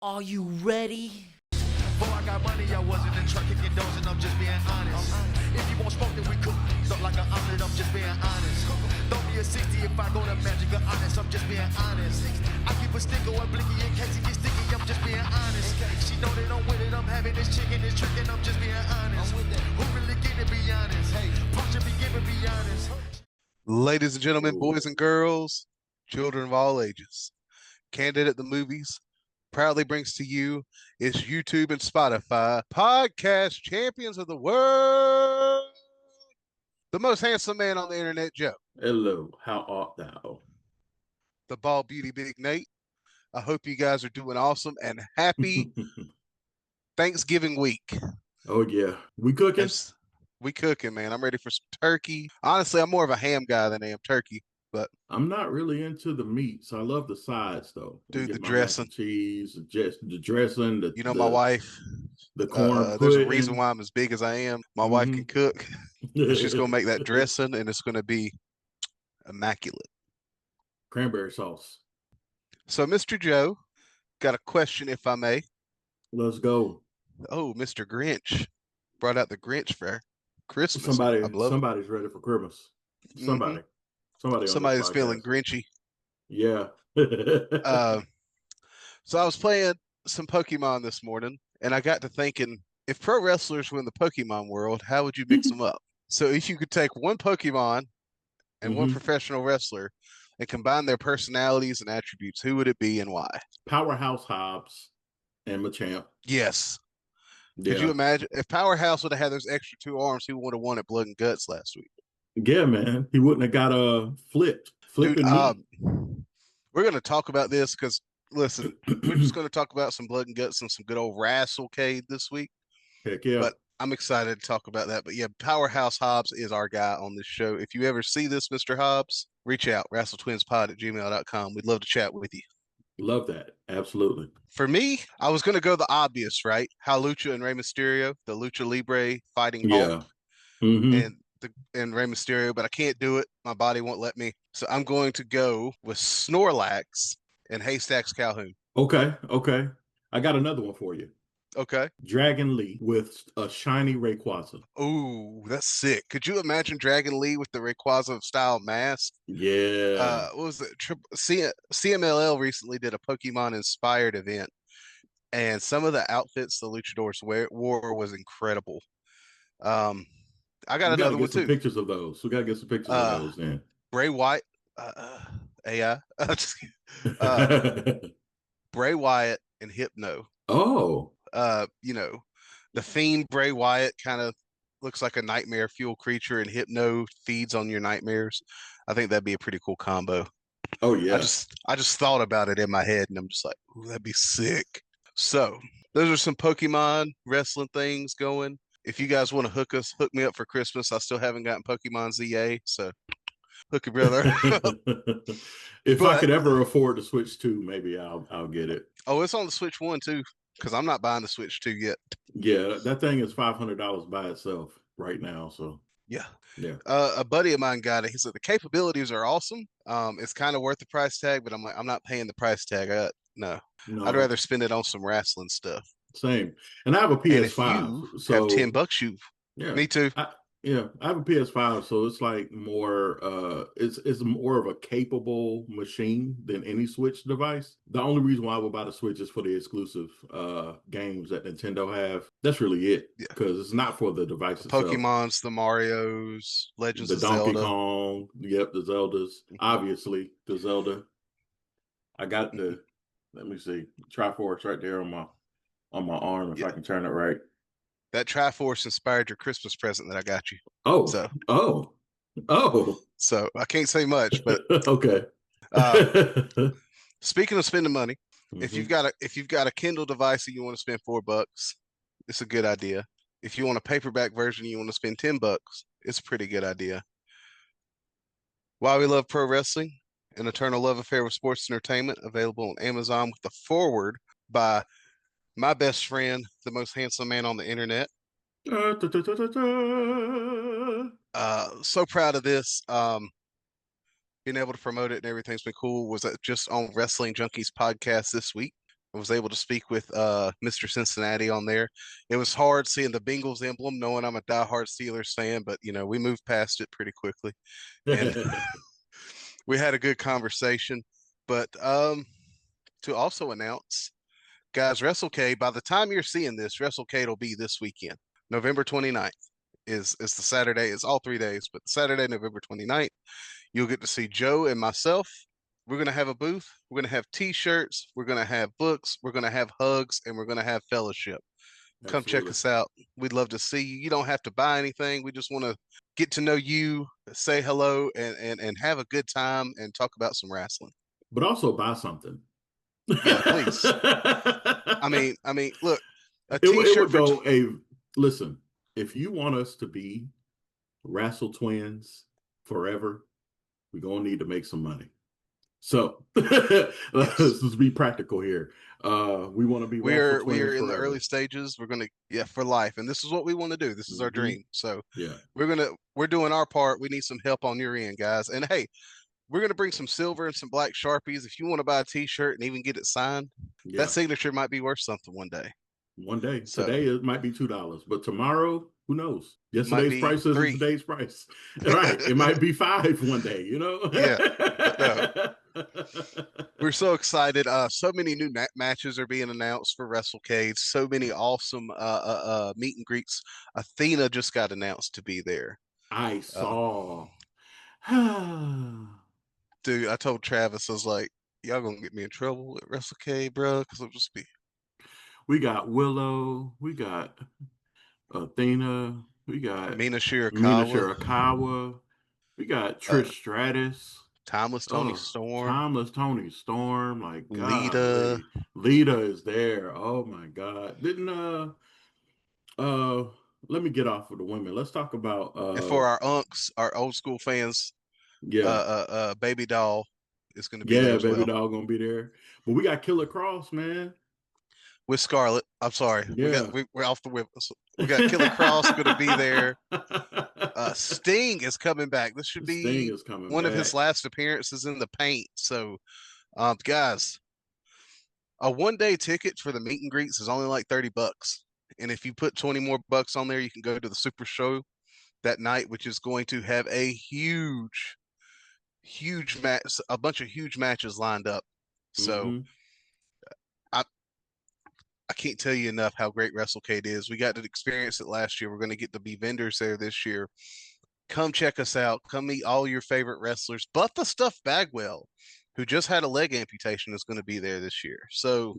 Are you ready? Before I got money, I was in the truck kicking doors, and I'm just being honest. If you want smoke, then we cook up like an omelet, I'm just being honest. Throw me a 60 if I go to Magic or Honest, I'm just being honest. I keep a sticker or blicky in case it gets sticky, I'm just being honest. She know that I'm with it, I'm having this chicken, this trickin', I'm just being honest. Who really get to be honest? Hey, Punch be giving, be honest. Ladies and gentlemen, boys and girls, children of all ages, Candid at the Movies proudly brings to you its YouTube and Spotify podcast champions of the world, the most handsome man on the internet, Joe. Hello, how art thou? The bald beauty, Big Nate. I hope you guys are doing awesome and happy Thanksgiving week. Oh yeah, we cooking? We cooking, man. I'm ready for some turkey. Honestly, I'm more of a ham guy than I am turkey, but I'm not really into the meats. I love the sides though. Dude, the dressing, cheese, the dressing, my wife, the corn. There's a reason why I'm as big as I am. My wife can cook. She's gonna make that dressing, and it's gonna be immaculate. Cranberry sauce. So, Mr. Joe, got a question, if I may. Let's go. Oh, Mr. Grinch brought out the Grinch for Christmas. Somebody's ready for Christmas. Somebody's feeling Grinchy. Yeah. So I was playing some Pokemon this morning, and I got to thinking, if pro wrestlers were in the Pokemon world, how would you mix them up? So if you could take one Pokemon and one professional wrestler and combine their personalities and attributes, who would it be and why? Powerhouse Hobbs and Machamp. Yes. Yeah. Could you imagine if Powerhouse would have had those extra 2 arms, he would have won at Blood and Guts last week? Yeah, man. He wouldn't have got flipped. Dude, we're going to talk about this because, listen, we're just going to talk about some Blood and Guts and some good old WrestleCade this week. Heck yeah. But I'm excited to talk about that. But yeah, Powerhouse Hobbs is our guy on this show. If you ever see this, Mr. Hobbs, reach out, WrestleTwinsPod@gmail.com. We'd love to chat with you. Love that. Absolutely. For me, I was going to go the obvious, right? How Lucha and Rey Mysterio, the Lucha Libre fighting Hulk, and Rey Mysterio, but I can't do it. My body won't let me. So I'm going to go with Snorlax and Haystacks Calhoun. Okay. I got another one for you. Okay. Dragon Lee with a shiny Rayquaza. Ooh, that's sick. Could you imagine Dragon Lee with the Rayquaza style mask? Yeah. What was it? CMLL recently did a Pokemon inspired event, and some of the outfits the luchadors wore was incredible. I got another one too. Pictures of those. We gotta get some pictures of those. Then Bray Wyatt, AI, Bray Wyatt and Hypno. Oh. The Fiend Bray Wyatt kind of looks like a nightmare fuel creature, and Hypno feeds on your nightmares. I think that'd be a pretty cool combo. Oh yeah. I just thought about it in my head, and I'm just like, ooh, that'd be sick. So those are some Pokemon wrestling things going. If you guys want to hook me up for Christmas. I still haven't gotten Pokemon ZA, so hook it, brother. If I could ever afford to Switch 2, maybe I'll get it. Oh, it's on the Switch 1 too, because I'm not buying the Switch 2 yet. Yeah, that thing is $500 by itself right now. So yeah. A buddy of mine got it. He said the capabilities are awesome. It's kind of worth the price tag, but I'm like, I'm not paying the price tag. No. I'd rather spend it on some wrestling stuff. Same. And I have a PS5. So have $10, yeah, me too. I have a PS5, so it's like more it's more of a capable machine than any Switch device. The only reason why I would buy the Switch is for the exclusive games that Nintendo have. That's really it. Because it's not for the device itself. Pokemons, the Marios, Legends of Zelda. The Donkey Kong, the Zeldas. Obviously, the Zelda. I got the let me see, Triforce right there on my arm if I can turn it right. That Triforce inspired your Christmas present that I got you. Oh. So I can't say much, but okay. Speaking of spending money, if you've got a Kindle device and you want to spend $4, it's a good idea. If you want a paperback version and you want to spend $10, it's a pretty good idea. Why We Love Pro Wrestling, an eternal love affair with sports entertainment, available on Amazon with the foreword by my best friend, the most handsome man on the internet. So proud of this. Being able to promote it and everything's been cool. Was just on Wrestling Junkies podcast this week. I was able to speak with Mr. Cincinnati on there. It was hard seeing the Bengals emblem, knowing I'm a diehard Steelers fan, but we moved past it pretty quickly, and we had a good conversation. But to also announce, guys, WrestleCade, by the time you're seeing this, WrestleCade will be this weekend. November 29th is the Saturday. It's all 3 days, but Saturday, November 29th, you'll get to see Joe and myself. We're going to have a booth. We're going to have T-shirts. We're going to have books. We're going to have hugs, and we're going to have fellowship. Come check us out. We'd love to see you. You don't have to buy anything. We just want to get to know you, say hello, and have a good time and talk about some wrestling. But also buy something. Yeah, please. I mean, look, a T-shirt T-shirt would go listen, if you want us to be Wrassle Twins forever, we're going to need to make some money. So let's just be practical here. We want to be Wrassle Twins we are in the early stages. We're going to, for life. And this is what we want to do. This is our dream. So we're doing our part. We need some help on your end, guys. And hey, we're going to bring some silver and some black Sharpies. If you want to buy a T-shirt and even get it signed, that signature might be worth something one day. One day. So, today it might be $2, but tomorrow, who knows? Yesterday's price isn't today's price. Right. It might be $5 one day, Yeah. We're so excited. So many new matches are being announced for WrestleCade. So many awesome meet and greets. Athena just got announced to be there. I saw. Dude, I told Travis, I was like, y'all gonna get me in trouble at WrestleCade, bro, because I'll just be. We got Willow. We got Athena. We got Mina Shirakawa. We got Trish Stratus. Timeless Tony Storm. Timeless Tony Storm. Like, Lita. Lita is there. Oh my God. Let me get off of the women. Let's talk about and for our unks, our old school fans. Baby Doll is going to be there as Baby Doll gonna be there. But we got Killer Cross, man. With Scarlett. I'm sorry. We're off the whip. We got Killer Cross going to be there. Sting is coming back. This should be one of his last appearances in the paint. So, guys, a one-day ticket for the meet and greets is only like $30. And if you put 20 more bucks on there, you can go to the Super Show that night, which is going to have a huge match, a bunch of huge matches lined up. So I can't tell you enough how great WrestleCade is. We got to experience it last year. We're going to get to be vendors there this year. Come check us out. Come meet all your favorite wrestlers. But the Stuff Bagwell, who just had a leg amputation, is going to be there this year. So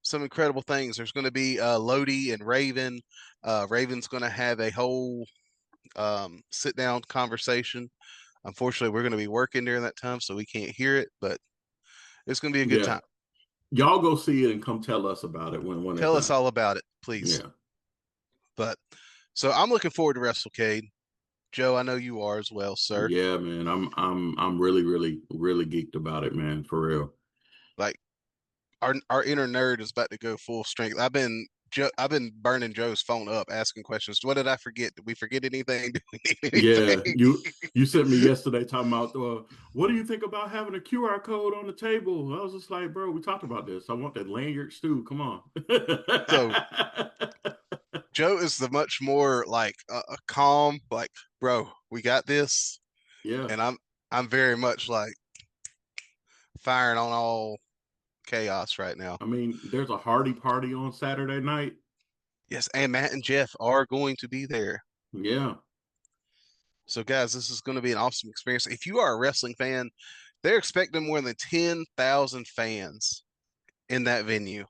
some incredible things. There's going to be Lodi and Raven. Raven's going to have a whole sit-down conversation. Unfortunately, we're going to be working during that time, so we can't hear it, but it's going to be a good time. Y'all go see it and come tell us about it when tell us all about it, please. Yeah. But so I'm looking forward to WrestleCade. Joe, I know you are as well, sir. Yeah, man. I'm really, really, really geeked about it, man, for real. Like our inner nerd is about to go full strength. I've been burning Joe's phone up asking questions. What did I forget? Did we forget anything? Did we need anything? Yeah, you sent me yesterday talking about what do you think about having a QR code on the table? I was just like, bro, we talked about this. I want that lanyard too. Come on. So Joe is the much more like a calm, like, bro, we got this. Yeah. And I'm very much like firing on all chaos right now. I mean, there's a Hardy party on Saturday night. Yes, and Matt and Jeff are going to be there. Yeah. So, guys, this is going to be an awesome experience. If you are a wrestling fan, they're expecting more than 10,000 fans in that venue.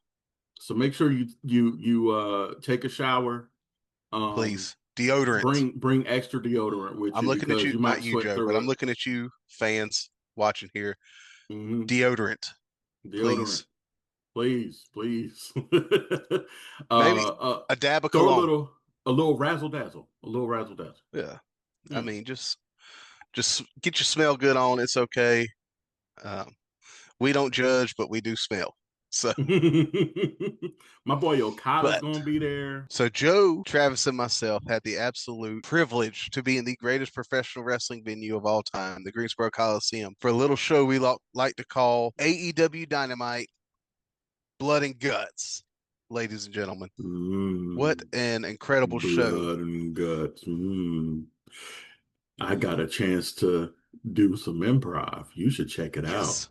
So make sure you take a shower. Please, deodorant. Bring extra deodorant with you. I'm looking at you, not you, Joe, but I'm looking at you, fans watching here. Deodorant. Please. Maybe a dab of cologne. A little razzle dazzle. Yeah. I mean, just get your smell good on. It's okay. We don't judge, but we do smell. So my boy Okada's gonna be there. So Joe, Travis, and myself had the absolute privilege to be in the greatest professional wrestling venue of all time, the Greensboro Coliseum, for a little show we like to call AEW Dynamite Blood and Guts, ladies and gentlemen. Mm. What an incredible show. Blood and Guts. I got a chance to do some improv. You should check it out.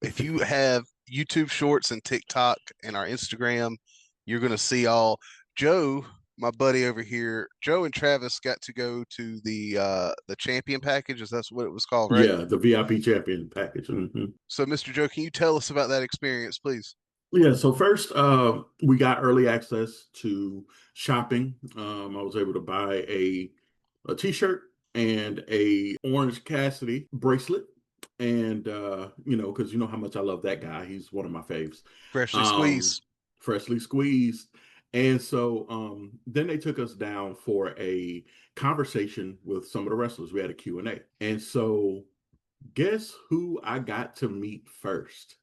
If you have YouTube Shorts and TikTok and our Instagram, you're going to see all. Joe, my buddy over here, Joe and Travis got to go to the champion package. Is that what it was called, right? Yeah, the VIP champion package. So, Mr. Joe, can you tell us about that experience, please? Yeah, so first we got early access to shopping. I was able to buy a t-shirt and a Orange Cassidy bracelet. And because you know how much I love that guy. He's one of my faves. Freshly squeezed. Freshly squeezed. And so then they took us down for a conversation with some of the wrestlers. We had a Q&A. And so guess who I got to meet first?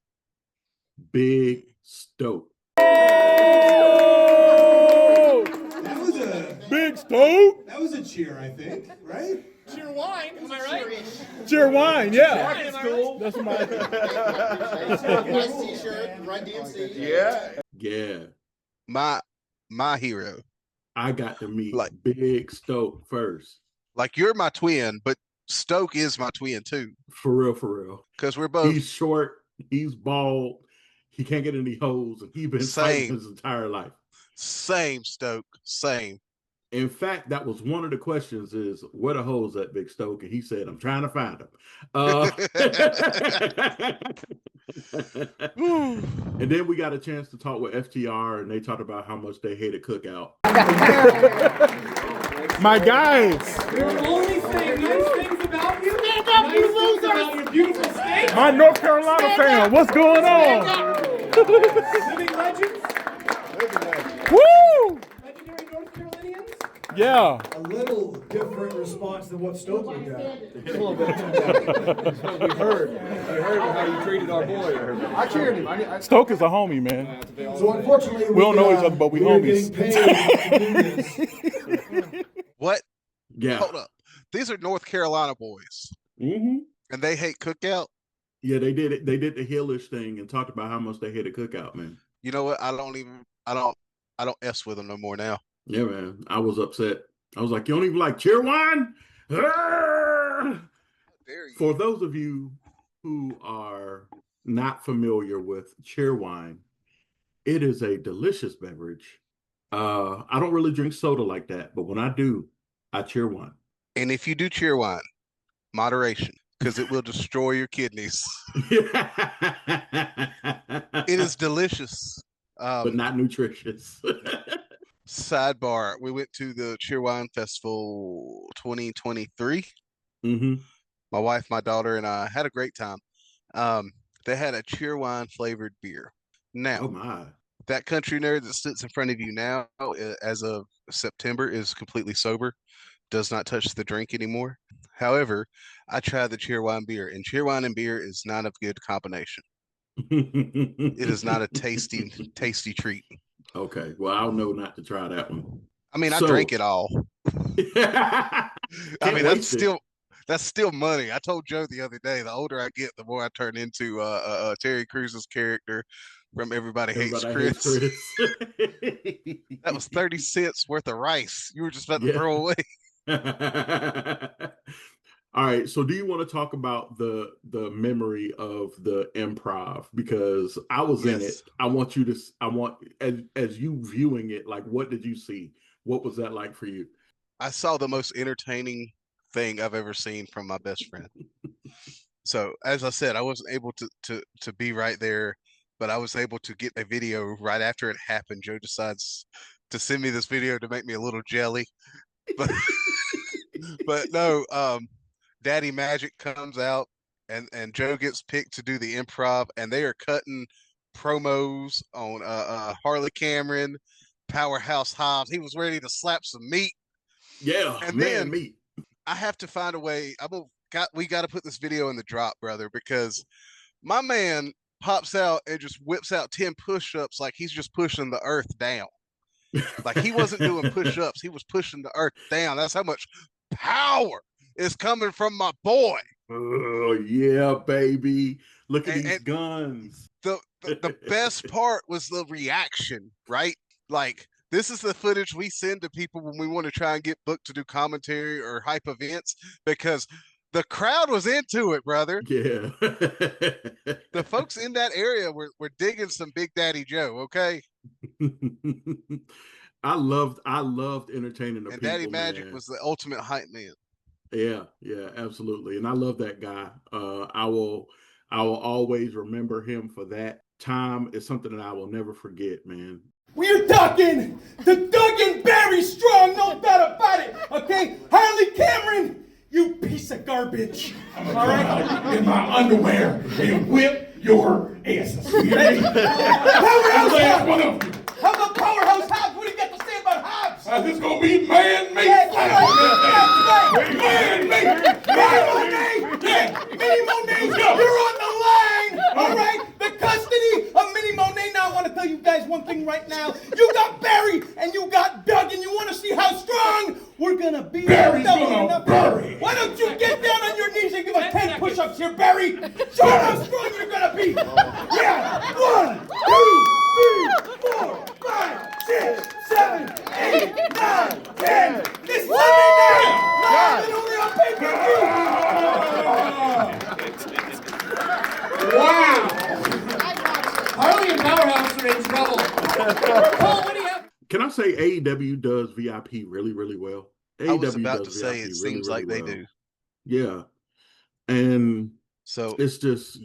Big Stoke. That was a Big Stoke. That was a cheer, I think, right? Cheer wine, am I right? Cheer wine, yeah. Wine, am I right? That's my. Nice t-shirt, Run DMC. Yeah. My hero. I got to meet Big Stoke first. Like, you're my twin, but Stoke is my twin too. For real. Because we're both. He's short, he's bald, he can't get any hoes, and he's been fighting his entire life. Same, Stoke. Same. In fact, that was one of the questions is, where the hoes at, Big Stoke? And he said, I'm trying to find them. And then we got a chance to talk with FTR, and they talked about how much they hated Cookout. My guys. We're only saying nice things about you. Nice things about your beautiful state. My North Carolina fan. What's going on? Living legends. Woo! Legendary North Carolinians. Yeah. A little different response than what Stokely got. A little bit. We heard how you treated our boy. I cheered him. Stoke is a homie, man. So unfortunately, We don't know each other, but we homies. What? Yeah. Hold up. These are North Carolina boys. Mm-hmm. And they hate Cookout? Yeah, they did it. They did the heelish thing and talked about how much they hated Cookout, man. You know what? I don't S with them no more now. Yeah, man. I was upset. I was like, you don't even like cheer wine? For those of you who are not familiar with cheer wine, it is a delicious beverage. I don't really drink soda like that, but when I do, I cheer wine. And if you do cheer wine, moderation, because it will destroy your kidneys. It is delicious. But not nutritious. Sidebar, we went to the Cheer Wine Festival 2023. Mm-hmm. My wife, my daughter, and I had a great time. They had a cheer wine flavored beer. Now, Oh my. that country nerd that sits in front of you now, as of September, is completely sober, does not touch the drink anymore. However, I tried the cheer wine beer, and cheer wine and beer is not a good combination. It is not a tasty treat. Okay, well, I'll know not to try that one. I mean, I So- drank it all. I mean, waste that's still money. I told Joe the other day, the older I get, the more I turn into Terry Cruz's character from Everybody Hates Chris. That was 30 cents worth of rice. You were just about to throw away. All right, so do you want to talk about the memory of the improv? Because I was in it. I want as you viewing it, like, what did you see? What was that like for you? I saw the most entertaining thing I've ever seen from my best friend. So, as I said, I wasn't able to be right there, but I was able to get a video right after it happened. Joe decides to send me this video to make me a little jelly. But but no, Daddy Magic comes out and Joe gets picked to do the improv, and they are cutting promos on Harley Cameron, Powerhouse Hobbs. He was ready to slap some meat. Yeah, And man, then- meat. I have to find a way. We got to put this video in the drop, brother, because my man pops out and just whips out 10 push-ups like he's just pushing the earth down. Like, he wasn't doing push-ups, he was pushing the earth down. That's how much power is coming from my boy. Oh yeah, baby! Look at And- these and- guns. the best part was the reaction, right? Like, this is the footage we send to people when we want to try and get booked to do commentary or hype events, because the crowd was into it, brother. Yeah. The folks in that area were digging some Big Daddy Joe, okay? I loved entertaining the And people. Daddy Magic man. was the ultimate hype man. Yeah, absolutely. And I love that guy. I will always remember him for that time. It's something that I will never forget, man. We're talking the Duggan Barry Strong, no doubt about it. Okay, Harley Cameron, you piece of garbage. All right, in my underwear and whip your asses. Powerhouse Hobbs. How about Powerhouse Hobbs? What do you got to say about Hobbs? This is gonna be man-made. Minnie Monet, you're on the line. All right, the custody of Minnie Monet. Now I want to tell you guys one thing right now. You got Barry and you got Doug, and you want to see how strong we're gonna be. Barry's gonna bury. Why don't you get down on your knees and give us 10 push-ups here, Barry? Show how strong you're gonna be. Yeah, 1, 2, 3, 4, 5, 6, 7, 8, 9, 10. This Sunday night, live and only on pay-per-view. Wow. Harley and Powerhouse are in trouble. Paul, what do you have? Can I say AEW does VIP really, really well? AEW I was about to does say, VIP it seems really, like really they well. do. Yeah. And So it's just,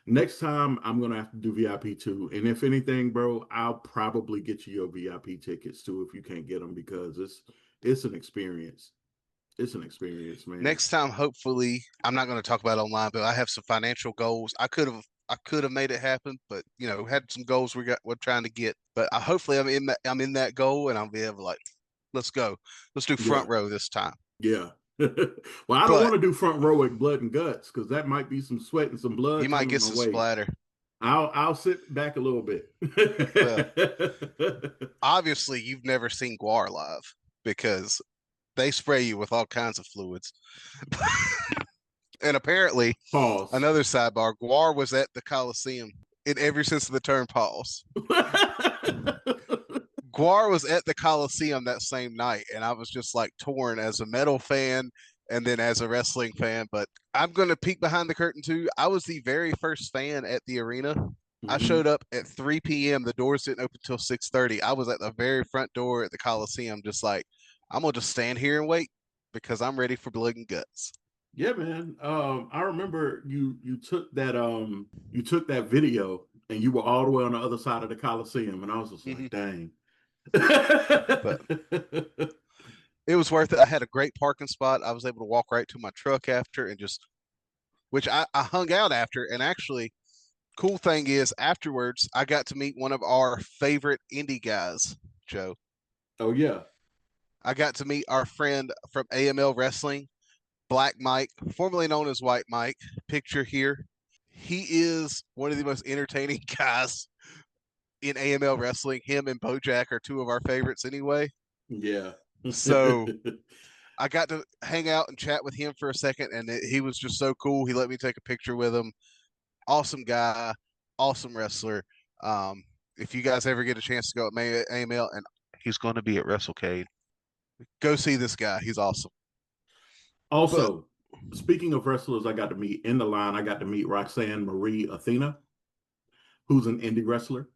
next time I'm gonna have to do VIP too. And if anything, bro, I'll probably get you your VIP tickets too if you can't get them, because it's an experience. It's an experience, man. next time, hopefully, I'm not going to talk about it online, but I have some financial goals. I could have made it happen, but had some goals we're trying to get. But hopefully I'm in that goal, and I'll be able to, like, let's go. Let's do front row this time. Yeah. Well, I don't want to do front row at Blood and Guts, because that might be some sweat and some blood. You might get some splatter. I'll sit back a little bit. Obviously, you've never seen Guar live, because they spray you with all kinds of fluids. And apparently, another sidebar, Guar was at the Coliseum in every sense of the term, pause. Guar was at the Coliseum that same night, and I was just like torn as a metal fan and then as a wrestling fan. But I'm going to peek behind the curtain too. I was the very first fan at the arena. I showed up at 3 p.m. The doors didn't open until 6:30. I was at the very front door at the Coliseum, just like, I'm going to just stand here and wait, because I'm ready for Blood and Guts. Yeah, man. I remember you took that video and you were all the way on the other side of the Coliseum, and I was just like, dang. But it was worth it. I had a great parking spot. I was able to walk right to my truck after, and which I hung out after. And actually, cool thing is, afterwards, I got to meet one of our favorite indie guys, Joe. Oh, yeah. I got to meet our friend from AML Wrestling, Black Mike, formerly known as White Mike. Picture here. He is one of the most entertaining guys in AML Wrestling. Him and Bojack are two of our favorites anyway. Yeah. So I got to hang out and chat with him for a second, and he was just so cool. He let me take a picture with him. Awesome guy, awesome wrestler. If you guys ever get a chance to go at AML, and he's going to be at WrestleCade, go see this guy. He's awesome. Also, speaking of wrestlers I got to meet in the line, I got to meet Roxanne Marie Athena, who's an indie wrestler.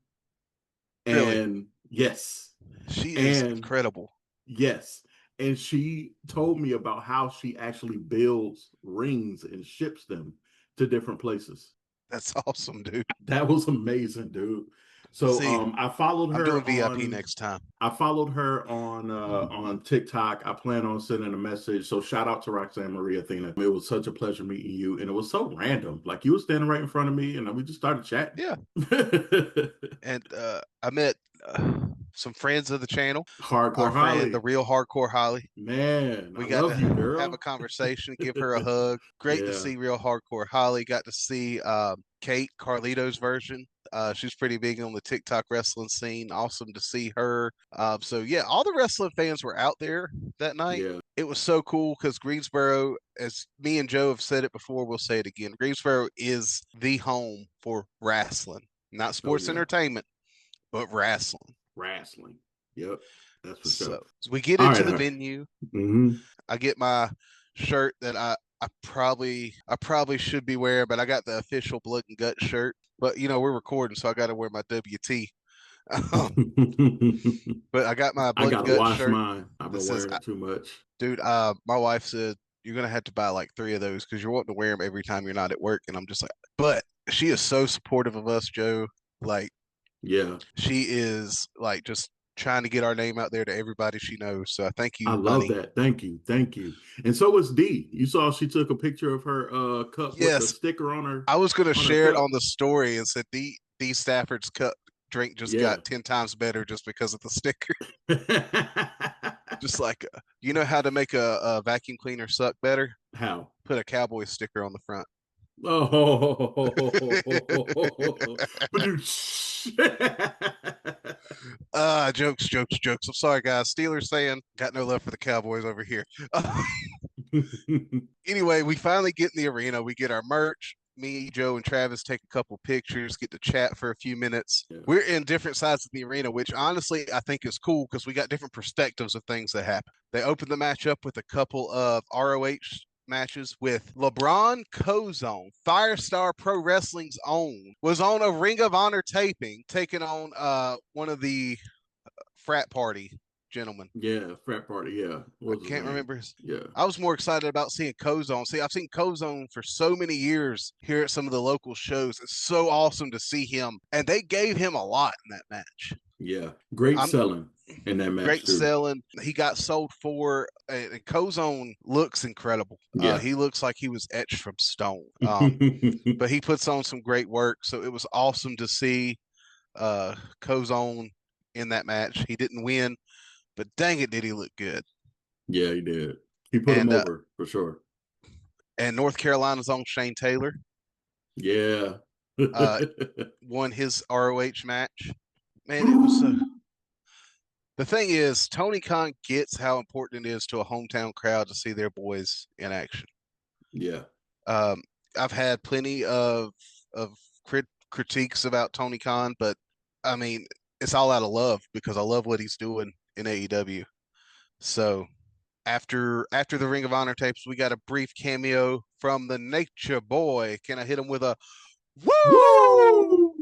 Really? And yes. She is incredible. Yes. And she told me about how she actually builds rings and ships them to different places. That's awesome, dude. That was amazing, dude. So I followed her. I'm doing VIP next time. I followed her on TikTok. I plan on sending a message. So shout out to Roxanne Marie Athena. It was such a pleasure meeting you, and it was so random. Like, you were standing right in front of me, and we just started chatting. Yeah. And I met some friends of the channel. Hardcore Our Holly. friend, the real Hardcore Holly. Man, We I got love to you, girl. have a conversation, give her a hug. Great to Yeah. see real Hardcore Holly. Got to see Kate, Carlito's version. She's pretty big on the TikTok wrestling scene. Awesome to see her. So yeah, all the wrestling fans were out there that night. Yeah. It was so cool because Greensboro, as me and Joe have said it before, we'll say it again. Greensboro is the home for wrestling, not sports entertainment, but wrestling. Wrestling. Yep. That's for So sure. as we get All into right, the all right. venue, Mm-hmm. I get my shirt that I probably should be wearing, but I got the official Blood and Guts shirt. But you know, we're recording, so I got to wear my WT. But I got my I Blood and gotta Guts wash shirt. mine. I've been This is- wearing it too much. Dude, my wife said you're gonna have to buy like 3 of those because you're wanting to wear them every time you're not at work. And I'm just like, but she is so supportive of us, Joe. Like, Yeah. she is like just trying to get our name out there to everybody she knows. So I thank you, I love honey. that. Thank you. Thank you. And so was D. You saw she took a picture of her cup with the Yes. sticker on her. I was gonna her share it cup. on the story and said D Stafford's cup drink just Yeah. got 10 times better just because of the sticker. Just like you know how to make a vacuum cleaner suck better? How? Put a cowboy sticker on the front. Oh. Jokes. I'm sorry, guys. Steelers fan, got no love for the Cowboys over here. Anyway, we finally get in the arena. We get our merch. Me, Joe, and Travis take a couple pictures, get to chat for a few minutes. Yeah. We're in different sides of the arena, which honestly I think is cool because we got different perspectives of things that happen. They opened the match up with a couple of ROH matches with LeBron Cozone, Firestar Pro Wrestling's own, was on a Ring of Honor taping, taking on one of the frat party gentlemen. Yeah, frat party. Yeah. What was I his can't name? remember. Yeah. I was more excited about seeing Cozone. See, I've seen Cozone for so many years here at some of the local shows. It's so awesome to see him. And they gave him a lot in that match. Yeah. Great selling in that match. Great too. selling. He got sold for, and Cozone looks incredible. Yeah. He looks like he was etched from stone. But he puts on some great work. So it was awesome to see Cozone in that match. He didn't win, but dang it, did he look good. Yeah, he did. He put him over for sure. And North Carolina's own Shane Taylor. Yeah. Won his ROH match. Man, it was so. The thing is, Tony Khan gets how important it is to a hometown crowd to see their boys in action. Yeah. I've had plenty of critiques about Tony Khan, but I mean, it's all out of love because I love what he's doing in AEW. So after the Ring of Honor tapes, we got a brief cameo from the Nature Boy. Can I hit him with a woo?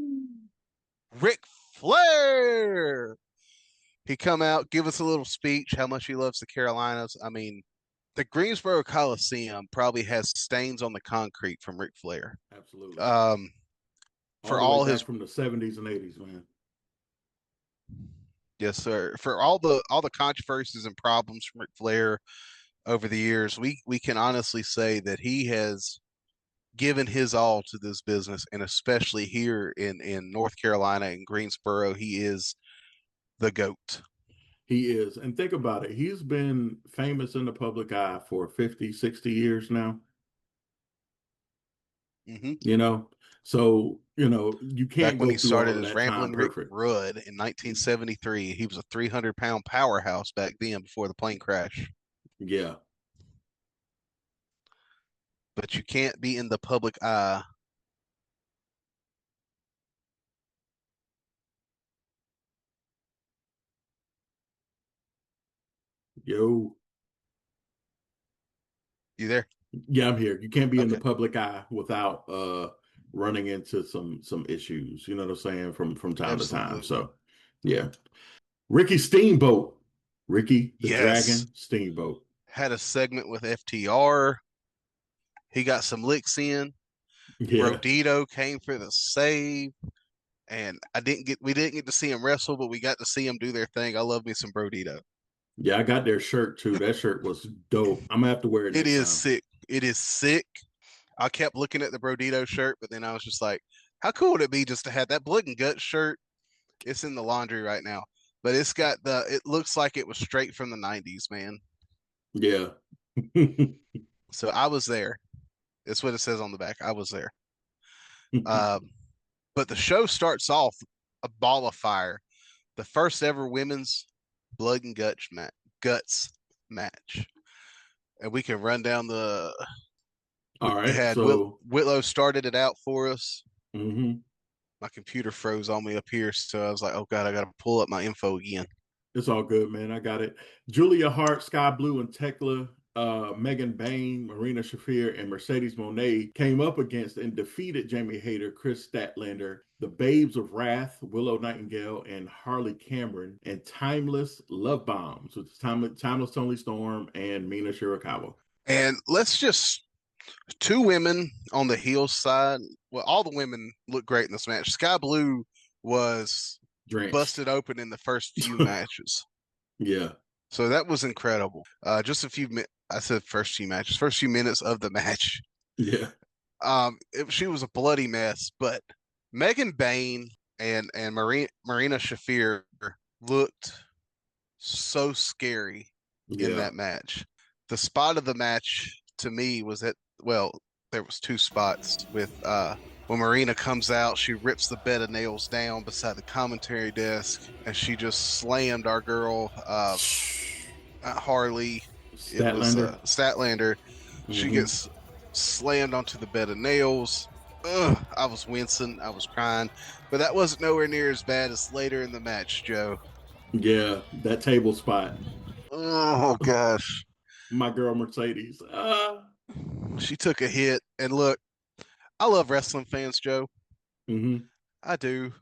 Ric Flair. He come out, give us a little speech, how much he loves the Carolinas. I mean, the Greensboro Coliseum probably has stains on the concrete from Ric Flair. Absolutely. For all his from the 70s and 80s, man. Yes, sir. For all the controversies and problems from Ric Flair over the years, we can honestly say that he has given his all to this business, and especially here in North Carolina and Greensboro, he is the GOAT. He is. And think about it. He's been famous in the public eye for 50, 60 years now. Mm-hmm. You know, so, you know, you can't Back when go he through started all as that Ramblin' time Rick perfect. Rudd in 1973. He was a 300-pound powerhouse back then before the plane crash. Yeah. But you can't be in the public eye. Yo. You there? Yeah, I'm here. You can't be in the Okay. public eye without running into some issues, you know what I'm saying, from time to time. Absolutely. So, yeah. Ricky Steamboat. Ricky the Yes. Dragon Steamboat. Had a segment with FTR. He got some licks in. Yeah. Brodito came for the save. And we didn't get to see him wrestle, but we got to see him do their thing. I love me some Brodito. Yeah, I got their shirt too. That shirt was dope. I'm gonna have to wear it. It next is time. sick. It is sick. I kept looking at the Brodito shirt, but then I was just like, how cool would it be just to have that Blood and Guts shirt? It's in the laundry right now. but it looks like it was straight from the 90s, man. Yeah. So I was there. That's what it says on the back. I was there. But the show starts off a ball of fire. The first ever women's blood and guts match. And we can run down the. All right. Had So Whitlow started it out for us. mhm. My computer froze on me up here, so I was like, "Oh God, I got to pull up my info again." It's all good, man. I got it. Julia Hart, Sky Blue, and Tekla, Megan Bain, Marina Shafir, and Mercedes Monet came up against and defeated Jamie Hayter, Chris Statlander, the Babes of Wrath, Willow Nightingale, and Harley Cameron, and Timeless Love Bombs, which is Timeless Tony Storm and Mina Shirakawa. And let's just two women on the heel side. Well, all the women look great in this match. Sky Blue was Drenched. busted open in the first few matches. Yeah. So that was incredible. Just a few minutes. I said first few minutes of the match. Yeah. She was a bloody mess, but Megan Bain and Marina Shafir looked so scary in that match. The spot of the match to me was there was two spots with when Marina comes out, she rips the bed of nails down beside the commentary desk, and she just slammed our girl Harley. Statlander. Statlander. She gets slammed onto the bed of nails. I was wincing. I was crying. But that wasn't nowhere near as bad as later in the match, Joe. Yeah, that table spot. Oh, gosh. My girl Mercedes. She took a hit. And look, I love wrestling fans, Joe. I do.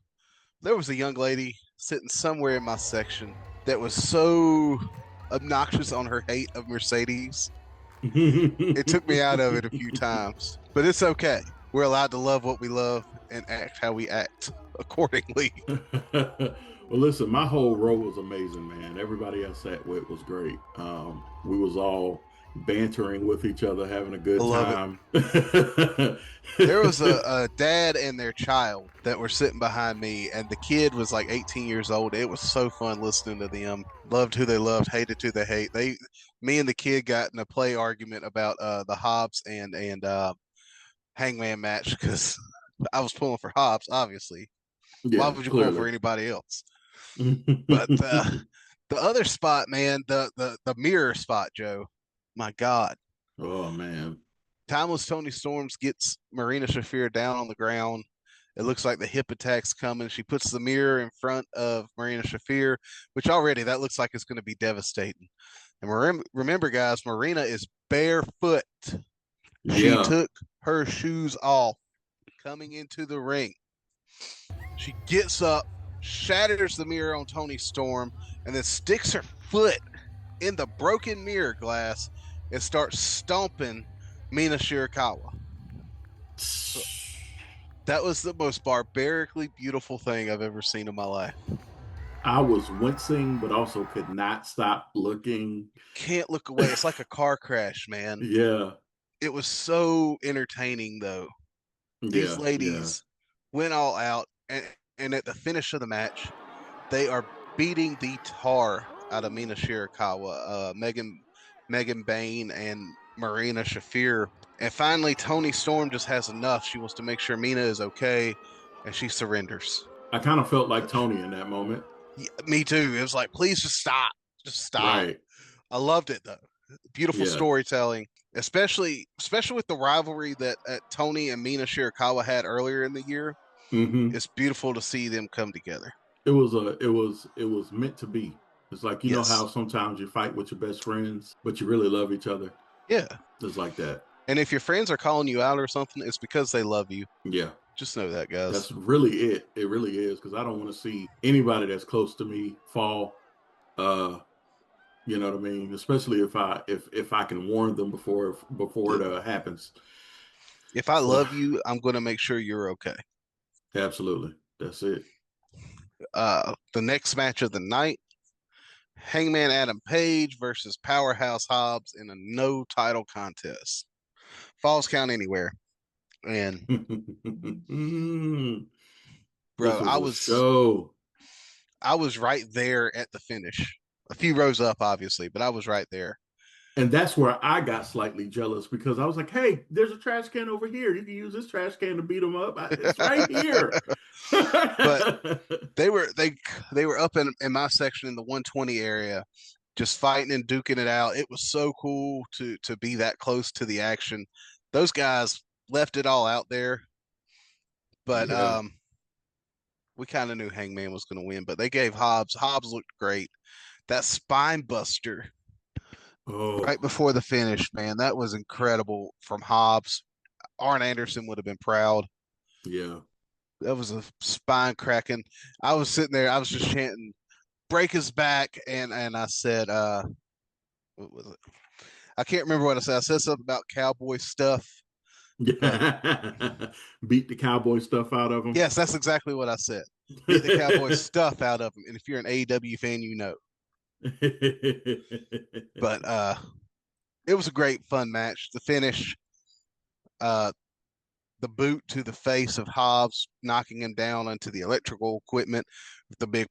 There was a young lady sitting somewhere in my section that was so obnoxious on her hate of Mercedes. It took me out of it a few times, but it's okay. We're allowed to love what we love and act how we act accordingly. Well, listen, my whole row was amazing, man. Everybody I sat with was great. We was all bantering with each other, having a good time. There was a dad and their child that were sitting behind me, and the kid was like 18 years old. It was so fun listening to them. Loved who they loved, hated who they hate. Me and the kid got in a play argument about the Hobbs and Hangman match because I was pulling for Hobbs, obviously. Yeah, why would you pull for anybody else? But the other spot, man, the mirror spot, Joe. My God. Oh, man. Timeless Tony Storms gets Marina Shafir down on the ground. It looks like the hip attack's coming. She puts the mirror in front of Marina Shafir, which already that looks like it's going to be devastating. And remember, guys, Marina is barefoot. She took her shoes off coming into the ring. She gets up, shatters the mirror on Tony Storm, and then sticks her foot in the broken mirror glass and starts stomping Mina Shirakawa. So, that was the most barbarically beautiful thing I've ever seen in my life. I was wincing, but also could not stop looking. Can't look away. It's like a car crash, man. Yeah. It was so entertaining, though. These ladies went all out, and at the finish of the match, they are beating the tar out of Mina Shirakawa, Megan Bain, and Marina Shafir. And finally, Tony Storm just has enough. She wants to make sure Mina is okay, and she surrenders. I kind of felt like Tony in that moment. Yeah, me too. It was like, please just stop. Just stop. Right. I loved it, though. Beautiful storytelling, especially with the rivalry that Tony and Mina Shirakawa had earlier in the year. It's beautiful to see them come together. It was meant to be. It's like, you know how sometimes you fight with your best friends, but you really love each other. Yeah. It's like that. And if your friends are calling you out or something, it's because they love you. Yeah. Just know that, guys. That's really it. It really is, because I don't want to see anybody that's close to me fall. You know what I mean? Especially if I can warn them before it happens. If I love you, I'm going to make sure you're okay. Absolutely. That's it. The next match of the night, Hangman Adam Page versus Powerhouse Hobbs in a no title contest. Falls count anywhere. And bro, I I was right there at the finish. A few rows up, obviously, but I was right there. And that's where I got slightly jealous because I was like, hey, there's a trash can over here. You can use this trash can to beat them up. It's right here. But they were up in my section in the 120 area, just fighting and duking it out. It was so cool to be that close to the action. Those guys left it all out there. But we kind of knew Hangman was going to win, but they gave Hobbs looked great. That spine buster right before the finish, man, that was incredible from Hobbs. Arn Anderson would have been proud. Yeah. That was a spine cracking. I was sitting there, I was just chanting, break his back, and I said, what was it? I can't remember what I said. I said something about cowboy stuff. Yeah. Beat the cowboy stuff out of him. Yes, that's exactly what I said. Beat the cowboy stuff out of him. And if you're an AEW fan, you know. But it was a great fun match. The finish, the boot to the face of Hobbs, knocking him down onto the electrical equipment with the big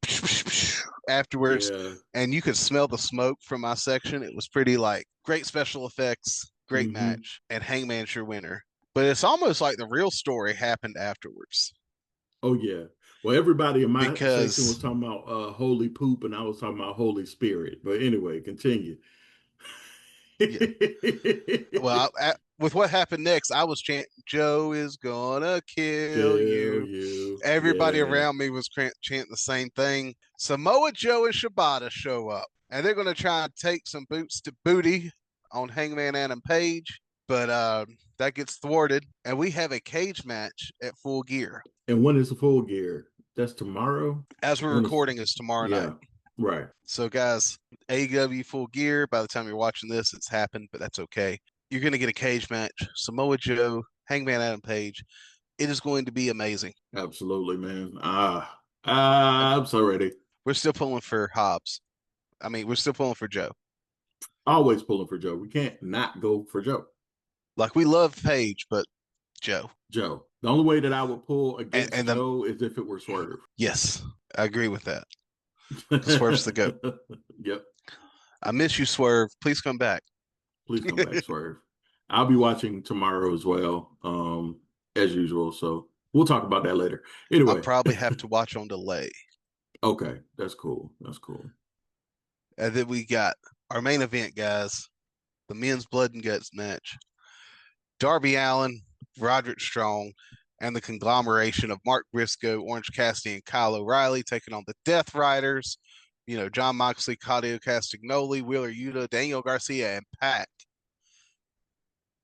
afterwards. Yeah. And you could smell the smoke from my section. It was pretty like great special effects, great match, and Hangman's your winner. But it's almost like the real story happened afterwards. Oh yeah. Well, everybody in my section was talking about holy poop, and I was talking about Holy Spirit. But anyway, continue. Yeah. Well, with what happened next, I was chanting, "Joe is gonna kill you." Everybody around me was chanting the same thing. Samoa Joe and Shibata show up, and they're gonna try and take some booty on Hangman Adam Page, but that gets thwarted, and we have a cage match at Full Gear. And when is the Full Gear? That's tomorrow? As we're recording, it's tomorrow night. Right. So, guys, AEW Full Gear, by the time you're watching this, it's happened, but that's okay. You're going to get a cage match. Samoa Joe, Hangman Adam Page. It is going to be amazing. Absolutely, man. I'm so ready. We're still pulling for Hobbs. I mean, we're still pulling for Joe. Always pulling for Joe. We can't not go for Joe. Like, we love Page, but Joe. The only way that I would pull against Joe is if it were Swerve. Yes, I agree with that. Swerve's the GOAT. Yep. I miss you, Swerve. Please come back. Please come back, Swerve. I'll be watching tomorrow as well, as usual. So we'll talk about that later. Anyway, I'll probably have to watch on delay. Okay, that's cool. That's cool. And then we got our main event, guys, the men's blood and guts match. Darby Allin, Roderick Strong, and the conglomeration of Mark Briscoe, Orange Cassidy, and Kyle O'Reilly taking on the Death Riders. You know, John Moxley, Claudio Castagnoli, Wheeler Yuta, Daniel Garcia, and Pac.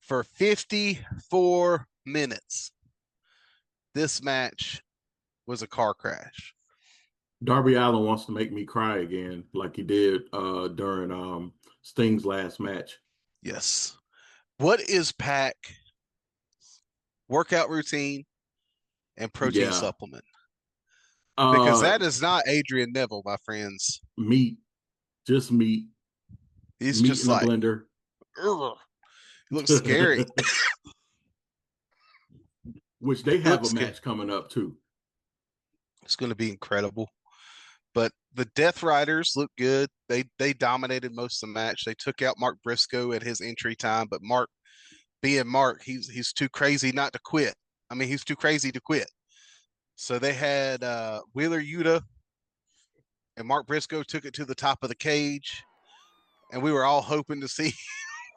For 54 minutes, this match was a car crash. Darby Allin wants to make me cry again, like he did during Sting's last match. Yes. What is Pac workout routine and protein supplement? Because that is not Adrian Neville, my friends. Meat. Just meat. He's meat just in like, a blender. He looks scary. Which they have a match coming up too. It's going to be incredible. But the Death Riders look good. They dominated most of the match. They took out Mark Briscoe at his entry time, but Mark, being Mark, he's too crazy not to quit. I mean, he's too crazy to quit. So they had Wheeler Yuta, and Mark Briscoe took it to the top of the cage, and we were all hoping to see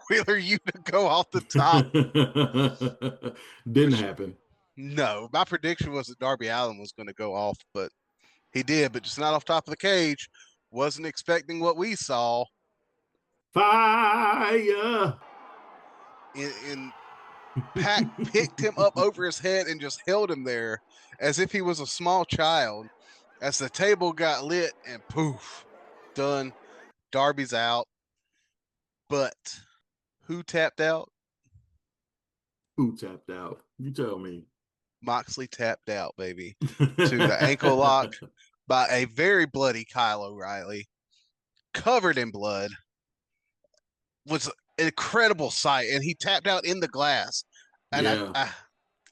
Wheeler Yuta go off the top. Didn't happen. No, my prediction was that Darby Allin was going to go off, but he did, but just not off top of the cage. Wasn't expecting what we saw. Fire! And Pac picked him up over his head and just held him there as if he was a small child. As the table got lit and poof, done. Darby's out. But who tapped out? Who tapped out? You tell me. Moxley tapped out, baby, to the ankle lock by a very bloody Kyle O'Reilly, covered in blood. Was an incredible sight, and he tapped out in the glass. And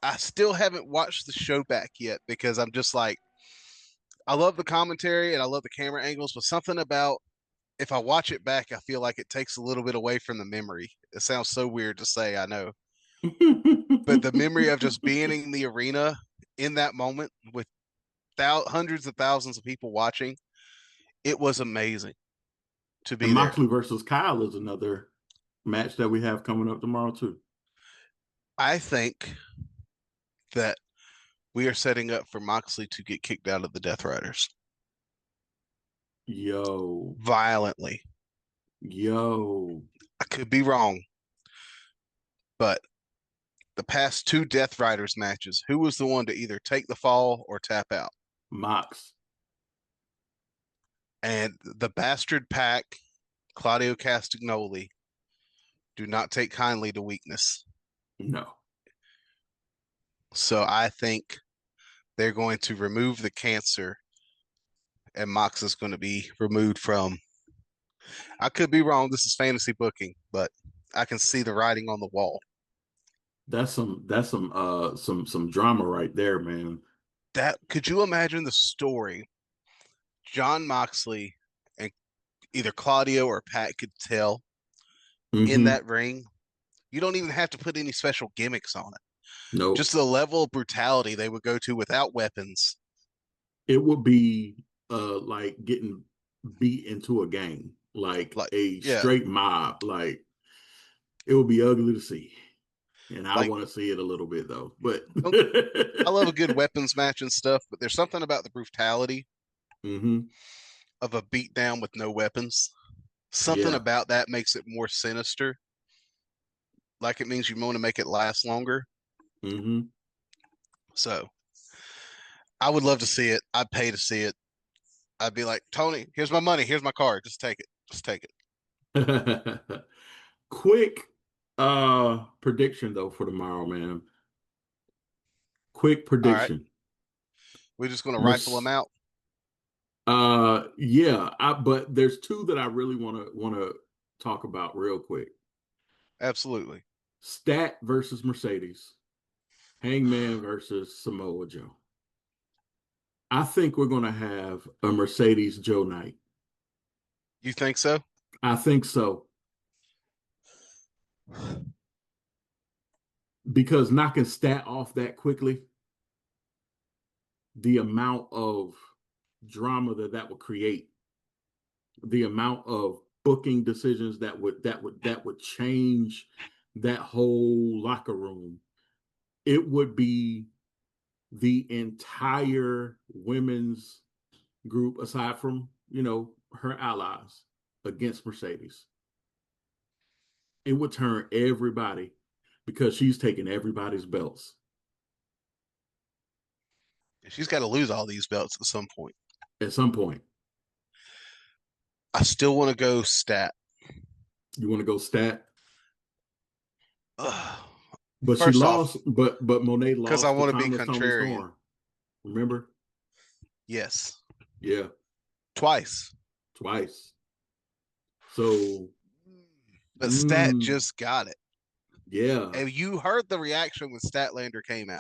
I still haven't watched the show back yet because I'm just like, I love the commentary and I love the camera angles, but something about if I watch it back, I feel like it takes a little bit away from the memory. It sounds so weird to say, I know, but the memory of just being in the arena in that moment with hundreds of thousands of people watching, it was amazing to be And there. Moxley versus Kyle is another match that we have coming up tomorrow too. I think that we are setting up for Moxley to get kicked out of the Death Riders. Yo. Violently. Yo. I could be wrong, but the past 2 Death Riders matches, who was the one to either take the fall or tap out? Mox. And the Bastard Pack, Claudio Castagnoli, do not take kindly to weakness. No. So I think they're going to remove the cancer and Mox is going to be removed from. I could be wrong. This is fantasy booking, but I can see the writing on the wall. That's some drama right there, man. That could you imagine the story John Moxley and either Claudio or Pat could tell in that ring? You don't even have to put any special gimmicks on it. No. Just the level of brutality they would go to without weapons. It would be like getting beat into a game, like a straight mob. Like it would be ugly to see. And I want to see it a little bit though. But I love a good weapons match and stuff, but there's something about the brutality of a beatdown with no weapons. Something about that makes it more sinister. Like it means you want to make it last longer. So I would love to see it. I'd pay to see it. I'd be like, Tony, here's my money. Here's my card. Just take it. Just take it. Quick prediction though for tomorrow, man. Quick prediction. Right. We're just gonna rifle them out. Yeah, but there's 2 that I really want to talk about real quick. Absolutely. Stat versus Mercedes. Hangman versus Samoa Joe. I think we're going to have a Mercedes Joe night. You think so? I think so. Because knocking Stat off that quickly, the amount of drama that would create, the amount of booking decisions that would change that whole locker room. It would be the entire women's group, aside from, her allies, against Mercedes. It would turn everybody because she's taking everybody's belts. She's got to lose all these belts at some point. At some point. I still want to go Stat. You want to go Stat? But First she lost, but Monet lost because I want to be Thomas contrarian. Storm. Remember? Yes. Yeah. Twice. So, but Stat just got it. Yeah. And you heard the reaction when Statlander came out.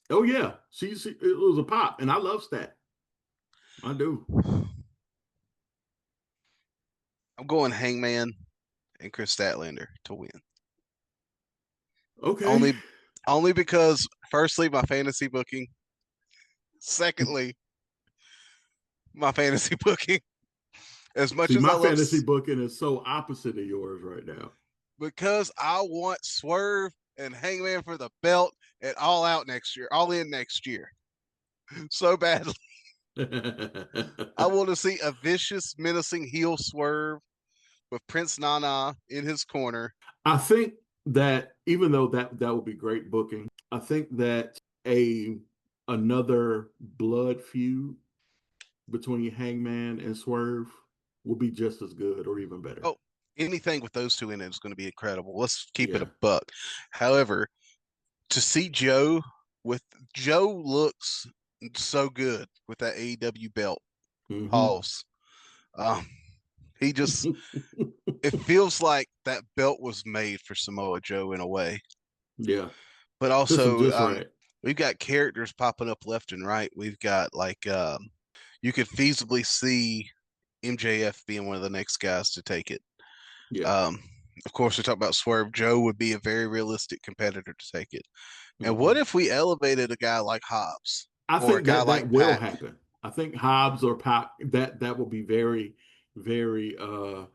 Oh yeah, it was a pop, and I love Stat. I do. I'm going Hangman and Chris Statlander to win. Okay. Only because, firstly, my fantasy booking. Secondly, my fantasy booking. As much as my fantasy booking is so opposite of yours right now. Because I want Swerve and Hangman for the belt and All In next year. So badly. I want to see a vicious, menacing heel Swerve with Prince Nana in his corner. I think that even though that would be great booking, I think that another blood feud between Hangman and Swerve will be just as good or even better. Oh, anything with those 2 in it is going to be incredible. Let's keep it a buck. However, to see Joe looks so good with that AEW belt. Pause. He just it feels like that belt was made for Samoa Joe in a way. Yeah. But also we've got characters popping up left and right. We've got you could feasibly see MJF being one of the next guys to take it. Yeah. Of course, we talk about Swerve. Joe would be a very realistic competitor to take it. And Mm-hmm. what if we elevated a guy like Hobbs? I or a think guy that like will Pac? happen. I think Hobbs or Pac, that will be very, very, that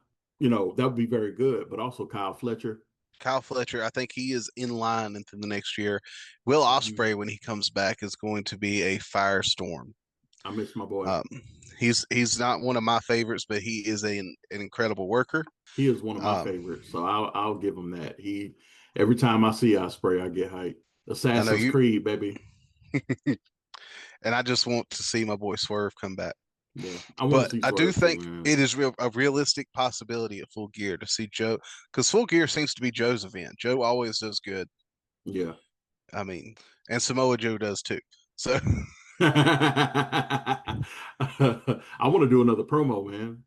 would be very good. But also Kyle Fletcher. Kyle Fletcher, I think he is in line into the next year. Will Ospreay, when he comes back, is going to be a firestorm. I miss my boy. He's not one of my favorites, but he is an incredible worker. He is one of my favorites, so I'll give him that. Every time I see Ospreay, I get hyped. Assassin's Creed, baby. And I just want to see my boy Swerve come back. Yeah, I do think it is a realistic possibility at Full Gear to see Joe, because Full Gear seems to be Joe's event. Joe always does good. Yeah, I mean, and Samoa Joe does too. So I want to do another promo, man.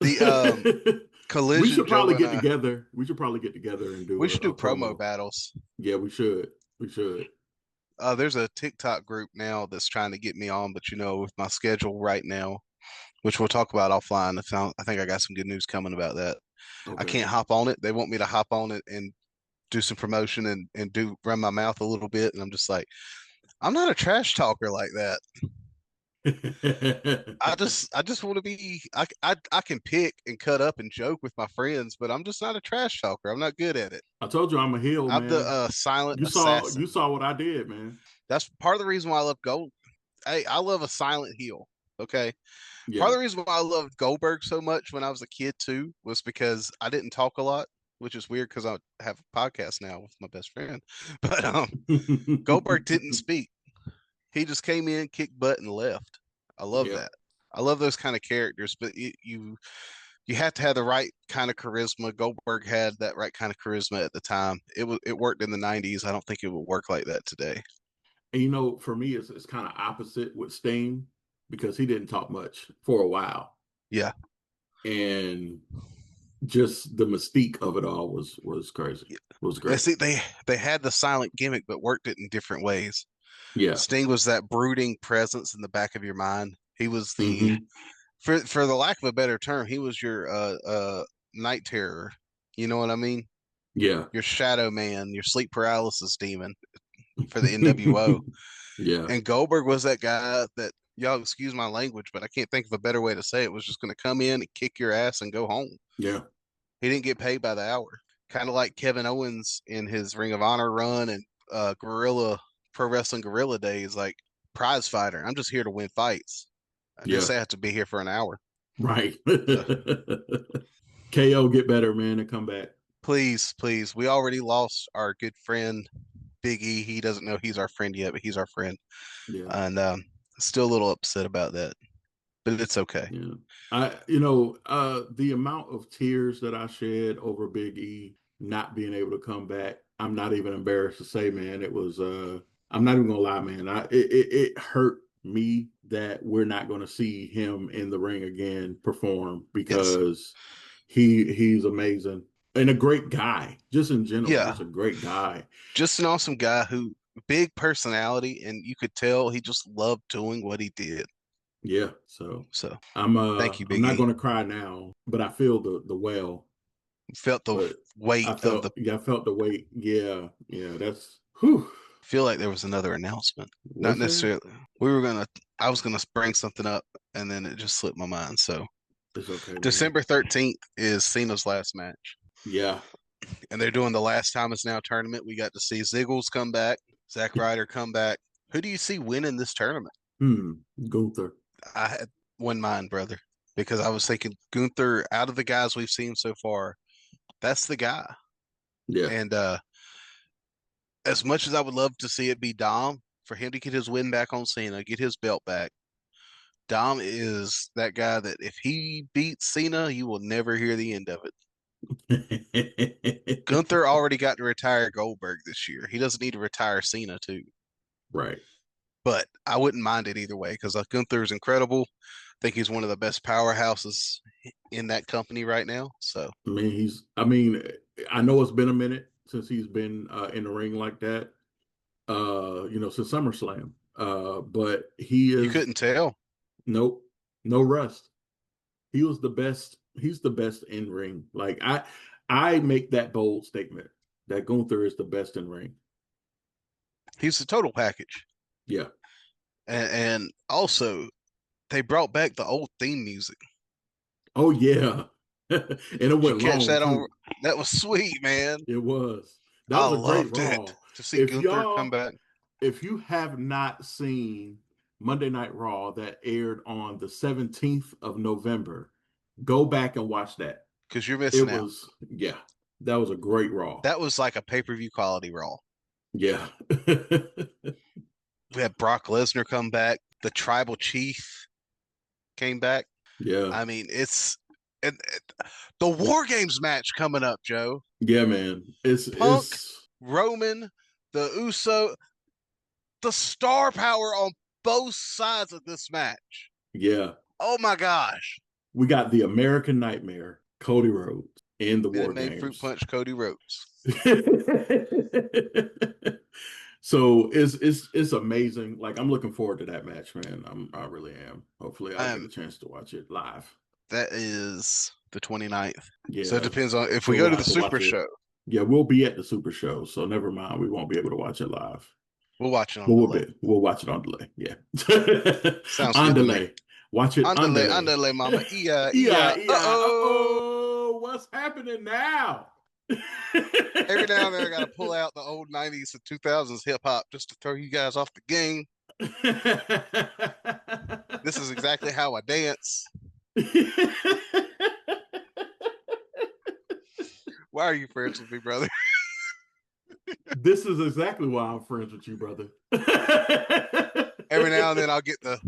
The collision. We should probably get together. We should probably get together and do. We should do promo battles. Yeah, we should. We should. There's a TikTok group now that's trying to get me on, but with my schedule right now, which we'll talk about offline. I think I got some good news coming about that. Okay. I can't hop on it. They want me to hop on it and do some promotion and run my mouth a little bit, and I'm just like, I'm not a trash talker like that. I just want to be. I can pick and cut up and joke with my friends, but I'm just not a trash talker. I'm not good at it. I told you I'm a heel, man. I'm the silent assassin. You saw what I did, man. That's part of the reason why I love Gold. Hey, I love a silent heel. Okay. Yeah. Part of the reason why I loved Goldberg so much when I was a kid too was because I didn't talk a lot, which is weird because I have a podcast now with my best friend. But Goldberg didn't speak. He just came in, kicked butt, and left. I love that. I love those kind of characters, but you have to have the right kind of charisma. Goldberg had that right kind of charisma at the time. It worked in the 90s. I don't think it would work like that today. And for me, it's kind of opposite with Sting because he didn't talk much for a while. Yeah. And just the mystique of it all was crazy. It was great. See, they had the silent gimmick, but worked it in different ways. Yeah. Sting was that brooding presence in the back of your mind. He was the, for the lack of a better term, he was your night terror. You know what I mean? Yeah. Your shadow man, your sleep paralysis demon for the NWO. Yeah. And Goldberg was that guy that, y'all excuse my language, but I can't think of a better way to say it, was just going to come in and kick your ass and go home. Yeah. He didn't get paid by the hour. Kind of like Kevin Owens in his Ring of Honor run and Pro Wrestling Guerrilla days, like prize fighter. I'm just here to win fights. I just have to be here for an hour. Right. KO, get better, man, and come back. Please, please. We already lost our good friend, Big E. He doesn't know he's our friend yet, but he's our friend. Yeah. And still a little upset about that, but it's okay. Yeah. The amount of tears that I shed over Big E not being able to come back, I'm not even embarrassed to say, man. It was, I'm not even gonna lie, man. It hurt me that we're not going to see him in the ring again perform because he's amazing and a great guy. Just in general, he's a great guy. Just an awesome guy who big personality, and you could tell he just loved doing what he did. Yeah. So thank you, Big I'm not E. going to cry now, but I feel the well. Felt the weight I felt the weight. Yeah. Yeah. That's whew. Feel like there was another announcement. Not necessarily. I was gonna bring something up and then it just slipped my mind. So it's okay. December 13th is Cena's last match. Yeah. And they're doing the Last Time Is Now tournament. We got to see Ziggles come back, Zack Ryder come back. Who do you see winning this tournament? Gunther. I had one mind, brother, because I was thinking Gunther, out of the guys we've seen so far, that's the guy. Yeah. And as much as I would love to see it be Dom, for him to get his win back on Cena, get his belt back, Dom is that guy that if he beats Cena, you will never hear the end of it. Gunther already got to retire Goldberg this year. He doesn't need to retire Cena too. Right. But I wouldn't mind it either way because Gunther is incredible. I think he's one of the best powerhouses in that company right now. So I know it's been a minute since he's been in the ring like that. Since SummerSlam. But he is. You couldn't tell. Nope, no rust. He was the best. He's the best in ring. Like I make that bold statement that Gunther is the best in ring. He's the total package. Yeah. And also, they brought back the old theme music. Oh yeah. And it went long. Catch that too. on. That was sweet, man. It was. That was a great Raw. To see Gunther come back. If you have not seen Monday Night Raw that aired on the 17th of November, go back and watch that. Because you're missing out. Yeah, that was a great Raw. That was like a pay-per-view quality Raw. Yeah. We had Brock Lesnar come back. The Tribal Chief came back. Yeah. I mean, it's the War Games match coming up, Joe. Yeah, man. Punk, Roman, the Uso, the star power on both sides of this match. Yeah. Oh my gosh. We got the American Nightmare, Cody Rhodes, in the War Games. Fruit Punch Cody Rhodes. So it's amazing. Like, I'm looking forward to that match, man. I really am. Hopefully I'll get a chance to watch it live. That is the 29th. Yeah. So it depends on if we go to the Super Show. Yeah, we'll be at the Super Show, so never mind. We won't be able to watch it live. We'll watch it on delay. We'll watch it on delay. Yeah. Sounds on good delay. Watch it on delay. On delay, mama. Yeah. Uh-oh. What's happening now? Every now and then I gotta pull out the old 90s and 2000s hip hop just to throw you guys off the game. This is exactly how I dance. Why are you friends with me, brother? This is exactly why I'm friends with you, brother. Every now and then I'll get the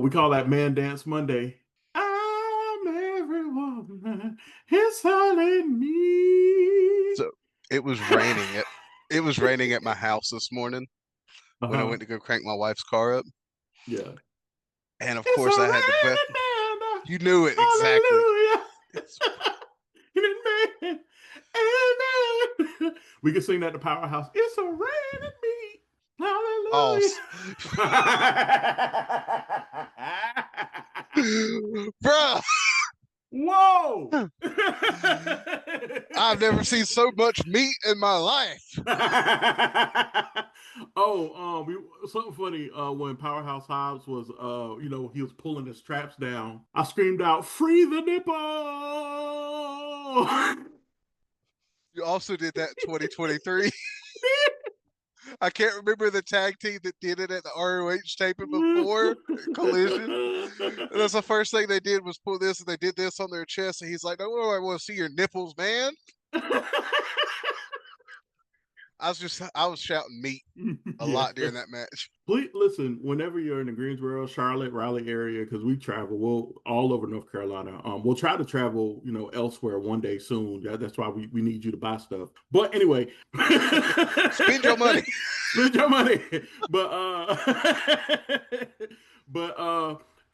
we call that Man Dance Monday. I'm every woman. It's all in me. So it was raining. It was raining at my house this morning when I went to go crank my wife's car up. Yeah. And of course I had the best. You knew it exactly. Amen. We can sing that at the Powerhouse. It's a raining me. Hallelujah. Bruh. Whoa. I've never seen so much meat in my life. Something funny. When Powerhouse Hobbs was, he was pulling his traps down. I screamed out, "Free the nipple!" You also did that 2023. I can't remember the tag team that did it at the ROH taping before Collision. And that's the first thing they did was pull this, and they did this on their chest. And he's like, "No, I want to see your nipples, man." I was shouting meat a lot during that match. Please listen, whenever you're in the Greensboro, Charlotte, Raleigh area, because we travel, all over North Carolina. We'll try to travel, elsewhere one day soon. That's why we need you to buy stuff. But anyway, spend your money. Spend your money. But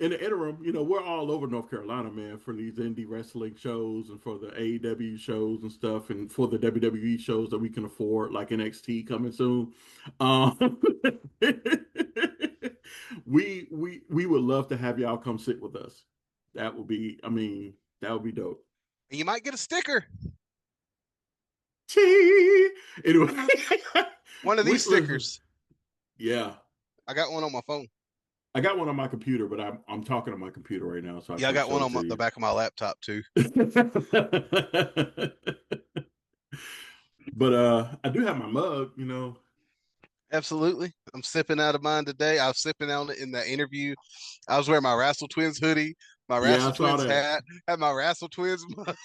in the interim, we're all over North Carolina, man, for these indie wrestling shows and for the AEW shows and stuff, and for the WWE shows that we can afford, like NXT coming soon. We would love to have y'all come sit with us. That would be dope. And you might get a sticker. Anyway, one of these stickers. Yeah, I got one on my phone. I got one on my computer, but I'm talking on my computer right now. So I got one on the back of my laptop too. But I do have my mug, Absolutely. I'm sipping out of mine today. I was sipping on it in the interview. I was wearing my Wrassle Twins hoodie, my Wrassle Twins hat, had my Wrassle Twins mug.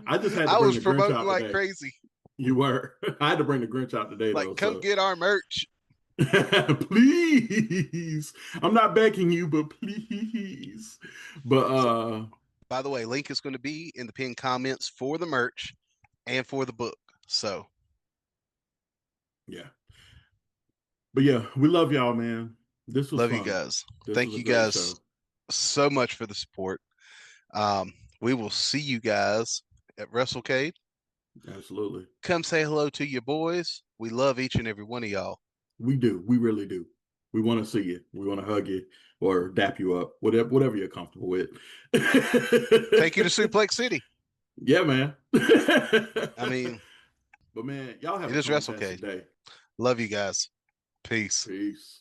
I just had to I bring was the Grinch promoting out like today. crazy. You were. I had to bring the Grinch out today. Like, come get our merch. Please. I'm not begging you, but please. But by the way, link is going to be in the pinned comments for the merch and for the book. So yeah. But yeah, we love y'all, man. This was love fun. you guys. Thank you guys so much for the support. We will see you guys at WrestleCade. Absolutely. Come say hello to your boys. We love each and every one of y'all. We do. We really do. We want to see you. We want to hug you or dap you up, whatever you're comfortable with. Take you to Suplex City. Yeah, man. I mean, but man, y'all have it a is fantastic WrestleCade. day. Love you guys. Peace. Peace.